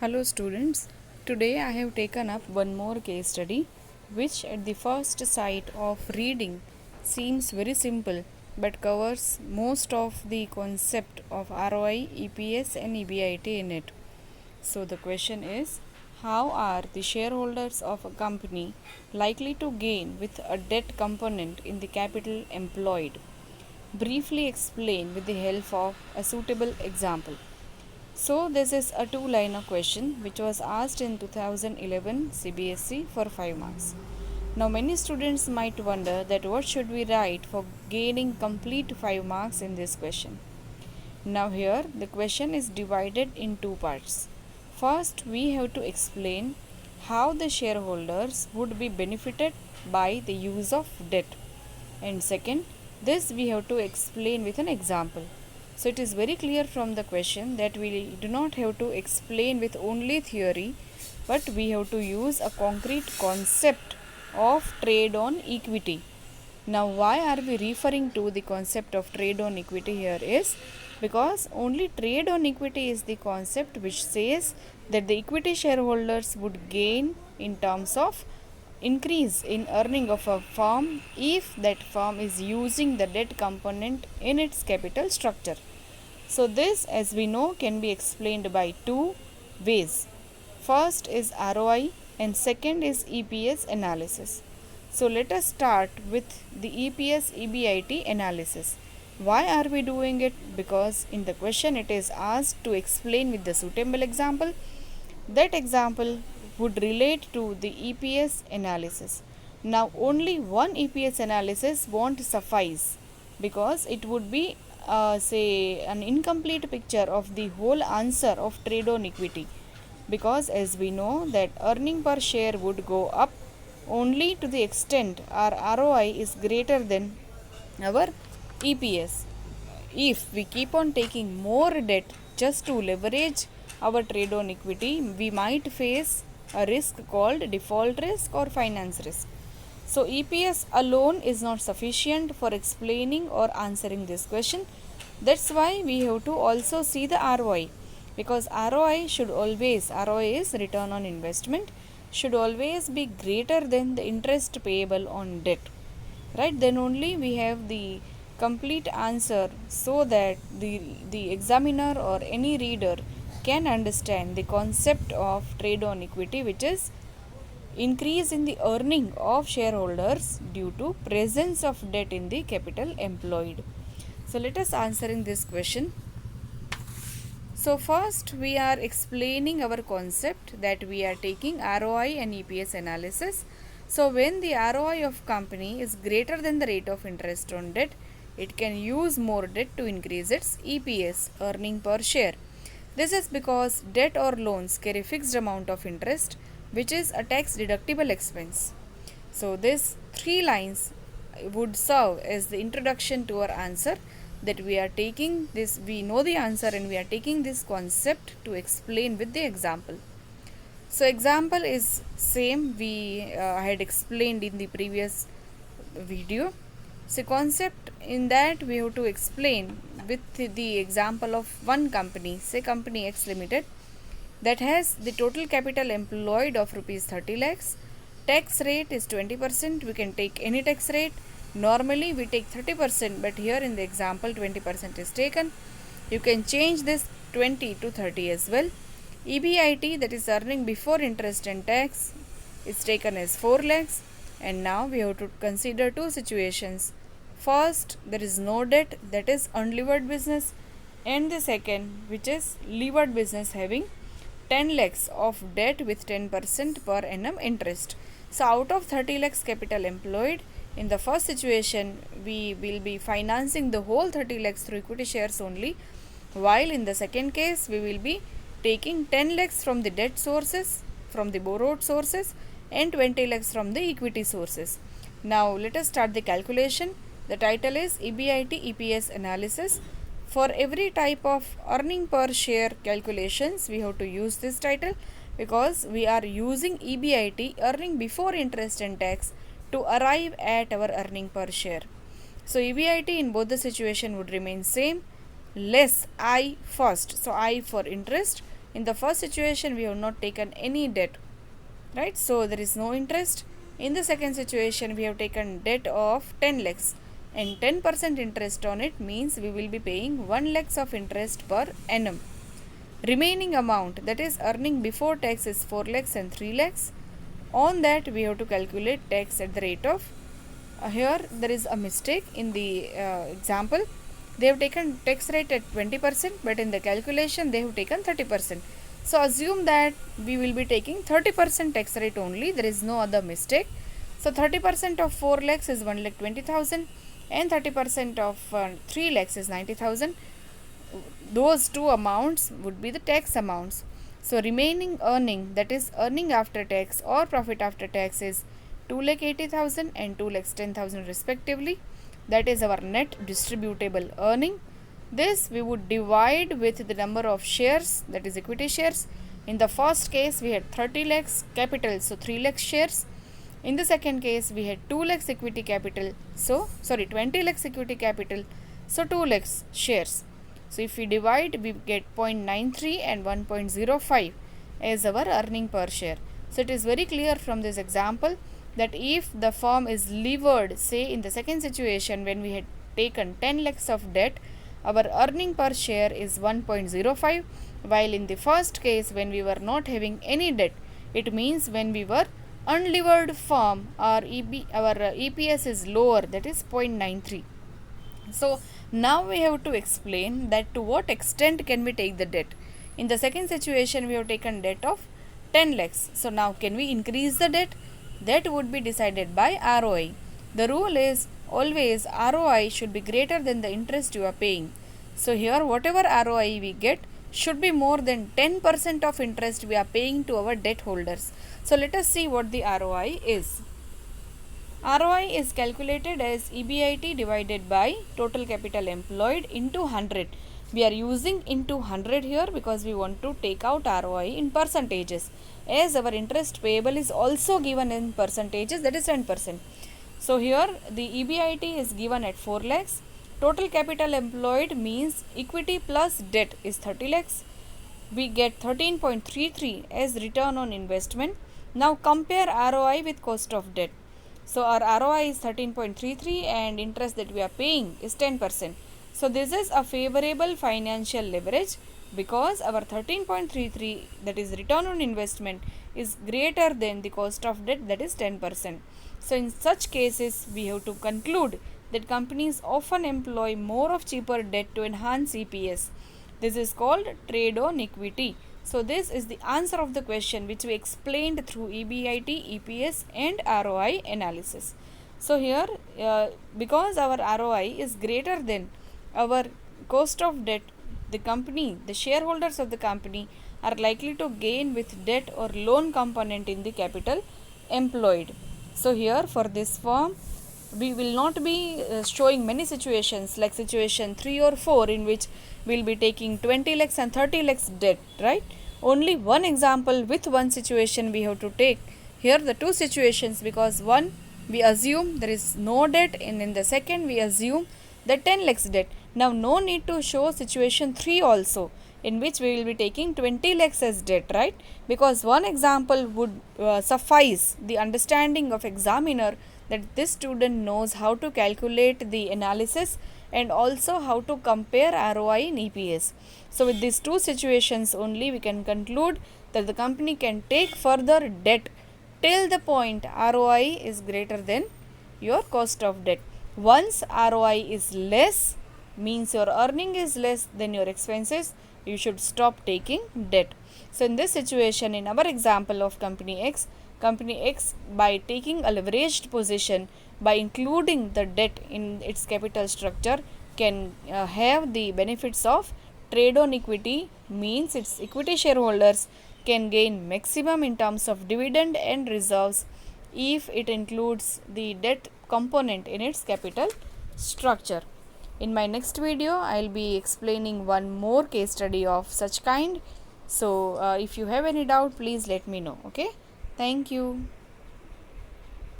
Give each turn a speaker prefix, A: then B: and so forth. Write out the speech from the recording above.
A: Hello students, today I have taken up one more case study which at the first sight of reading seems very simple but covers most of the concept of ROI, EPS and EBIT in it. So the question is, how are the shareholders of a company likely to gain with a debt component in the capital employed? Briefly explain with the help of a suitable example. So this is a two-liner question which was asked in 2011 CBSE for 5 marks. Now many students might wonder that what should we write for gaining complete 5 marks in this question. Now here the question is divided in two parts. First we have to explain how the shareholders would be benefited by the use of debt, and second, this we have to explain with an example. So it is very clear from the question that we do not have to explain with only theory, but we have to use a concrete concept of trade on equity. Now why are we referring to the concept of trade on equity here is because only trade on equity is the concept which says that the equity shareholders would gain in terms of increase in earning of a firm if that firm is using the debt component in its capital structure. So this, as we know, can be explained by two ways. First is ROI and second is EPS analysis. So let us start with the EPS EBIT analysis. Why are we doing it? Because in the question it is asked to explain with the suitable example. That example would relate to the EPS analysis. Now only one EPS analysis won't suffice because it would be say an incomplete picture of the whole answer of trade on equity, because as we know that earning per share would go up only to the extent our ROI is greater than our EPS. If we keep on taking more debt just to leverage our trade on equity, we might face a risk called default risk or finance risk. So EPS alone is not sufficient for explaining or answering this question. That's why we have to also see the ROI, because ROI is return on investment, should always be greater than the interest payable on debt. Right? Then only we have the complete answer so that the examiner or any reader can understand the concept of trade on equity, which is increase in the earning of shareholders due to presence of debt in the capital employed. So let us answer in this question. So first we are explaining our concept that we are taking ROI and EPS analysis. So when the ROI of company is greater than the rate of interest on debt, it can use more debt to increase its EPS, earning per share. This is because debt or loans carry fixed amount of interest, which is a tax deductible expense. So this three lines would serve as the introduction to our answer, that we are taking this, we know the answer and we are taking this concept to explain with the example. So example is same we had explained in the previous video. So concept in that we have to explain with the example of one company, say company X Limited, that has the total capital employed of rupees 30 lakhs. Tax rate is 20%. We can take any tax rate. Normally we take 30%, but here in the example 20% is taken. You can change this 20 to 30 as well. EBIT, that is earning before interest and tax, is taken as 4 lakhs. And now we have to consider two situations. First, there is no debt, that is unlevered business, and the second, which is levered business having 10 lakhs of debt with 10% per annum interest. So out of 30 lakhs capital employed, in the first situation we will be financing the whole 30 lakhs through equity shares only, while in the second case we will be taking 10 lakhs from the debt sources, from the borrowed sources, and 20 lakhs from the equity sources. Now let us start the calculation. The title is EBIT EPS analysis. For every type of earning per share calculations we have to use this title, because we are using EBIT, earning before interest and tax, to arrive at our earning per share. So EBIT in both the situation would remain same, less I first. So I for interest, In the first situation, we have not taken any debt, right? So there is no interest. In the second situation, we have taken debt of 10 lakhs and 10% interest on it means we will be paying 1 lakhs of interest per annum. Remaining amount, that is earning before tax, is 4 lakhs and 3 lakhs. On that we have to calculate tax at the rate of here there is a mistake in the example. They have taken tax rate at 20%, but in the calculation they have taken 30%. So assume that we will be taking 30% tax rate only, there is no other mistake. So 30% of 4 lakhs is 1,20,000 and 30% of 3 lakhs is 90,000. Those two amounts would be the tax amounts. So remaining earning, that is earning after tax or profit after tax, is 2,80,000 and 2,10,000 respectively. That is our net distributable earning. This we would divide with the number of shares, that is equity shares. In the first case we had 30 lakhs capital, so 3 lakhs shares. In the second case we had 2 lakhs equity capital, so 20 lakhs equity capital, so 2 lakhs shares. So if we divide, we get 0.93 and 1.05 as our earning per share. So it is very clear from this example that if the firm is levered, say in the second situation when we had taken 10 lakhs of debt, our earning per share is 1.05, while in the first case when we were not having any debt, it means when we were unlevered firm, our EPS is lower, that is 0.93. So now we have to explain that to what extent can we take the debt. In the second situation we have taken debt of 10 lakhs. So now can we increase the debt? That would be decided by ROI. The rule is always ROI should be greater than the interest you are paying. So here whatever ROI we get should be more than 10% of interest we are paying to our debt holders. So let us see what the ROI is. ROI is calculated as EBIT divided by total capital employed into 100. We are using into 100 here because we want to take out ROI in percentages. As our interest payable is also given in percentages, that is 10%. So here the EBIT is given at 4 lakhs. Total capital employed means equity plus debt is 30 lakhs. We get 13.33 as return on investment. Now compare ROI with cost of debt. So our ROI is 13.33 and interest that we are paying is 10%. So this is a favorable financial leverage because our 13.33, that is return on investment, is greater than the cost of debt, that is 10%. So in such cases we have to conclude that companies often employ more of cheaper debt to enhance EPS. This is called trade on equity. So this is the answer of the question which we explained through EBIT, EPS and ROI analysis. So here because our ROI is greater than our cost of debt, the company, the shareholders of the company are likely to gain with debt or loan component in the capital employed. So here for this firm, we will not be showing many situations like situation 3 or 4 in which we will be taking 20 lakhs and 30 lakhs debt, right? Only one example with one situation we have to take. Here the two situations, because one we assume there is no debt and in the second we assume the 10 lakhs debt. Now no need to show situation 3 also in which we will be taking 20 lakhs as debt, right? Because one example would suffice the understanding of examiner that this student knows how to calculate the analysis and also how to compare ROI and EPS. So with these two situations only we can conclude that the company can take further debt till the point ROI is greater than your cost of debt. Once ROI is less, means your earning is less than your expenses, you should stop taking debt. So in this situation, in our example of Company X by taking a leveraged position, by including the debt in its capital structure, can have the benefits of trade on equity, means its equity shareholders can gain maximum in terms of dividend and reserves if it includes the debt component in its capital structure. In my next video, I will be explaining one more case study of such kind. So, if you have any doubt, please let me know. Okay. Thank you.